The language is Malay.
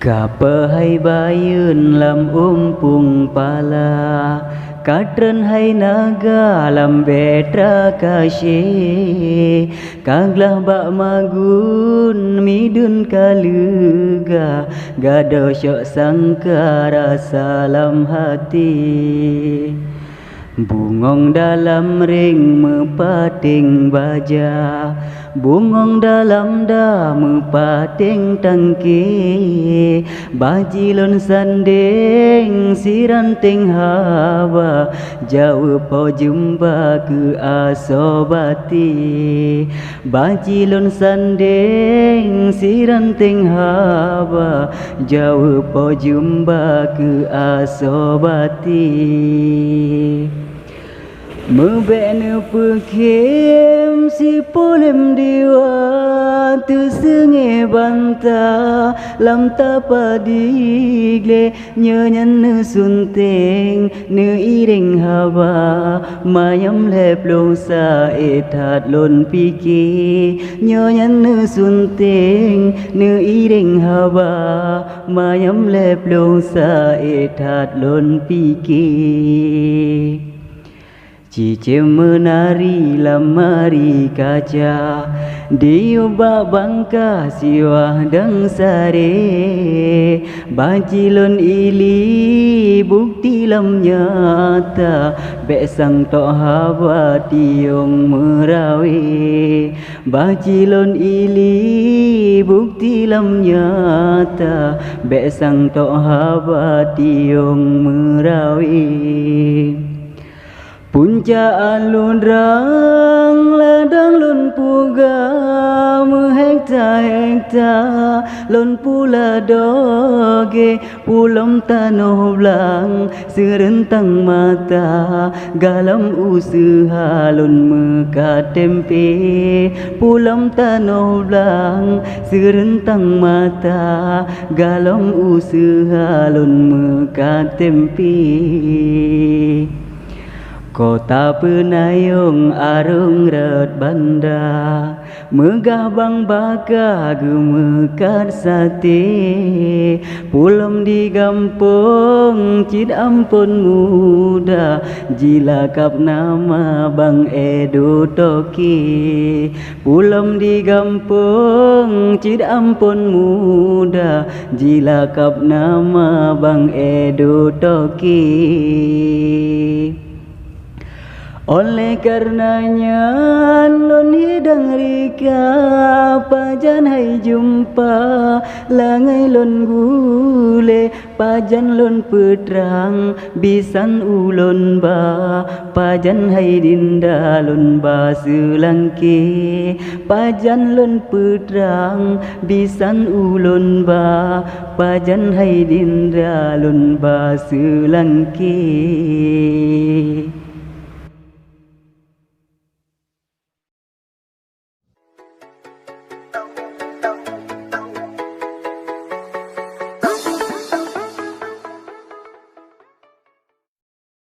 Kapa hai bayun lam umpung pala Katren hai naga lam betra kasih Kaglah bak magun midun kaluga Gado syok sangka rasa lam hati Bungong dalam ring mepating baja Bungong dalam da mepating tangki Bajilon sanding siranting hawa Jauh po jumpa ke asobati Bajilon sanding siranting hawa Jauh po jumpa ke asobati Mebenu pekim si polem diwa tu senge banta lam tapa digle nyanyan ne sunting ne iring hawa mayam lep long sa etat lon piki nyanyan ne sunting ne iring hawa mayam lep long sa etat lon piki Cicim menari lamari kaca Diubah bangka siwah dang sare Bajilon ili bukti lam nyata Besang tok hawa tiong merawe Bajilon ili bukti lam nyata Besang tok hawa tiong merawe Punca alun rang ladang lun puga mehekta-hekta lun pula doge pulam tanoh blang serentang mata galam usaha lun meka tempe pulam tanoh blang serentang mata galam usaha lun meka tempe Kota penayung arung red banda Megah bang baka gemekat sate Pulam di gampung cid ampun muda Jilakap nama bang Edo Toki Pulam di gampung cid ampun muda Jilakap nama bang Edo Toki Oleh karenanya lon hidang rika pajan hai jumpa langai lon gule pajan lon petrang bisan ulon ba pajan hai dinda lon ba selangki pajan lon petrang bisan ulon ba pajan hai dinda lon ba selangki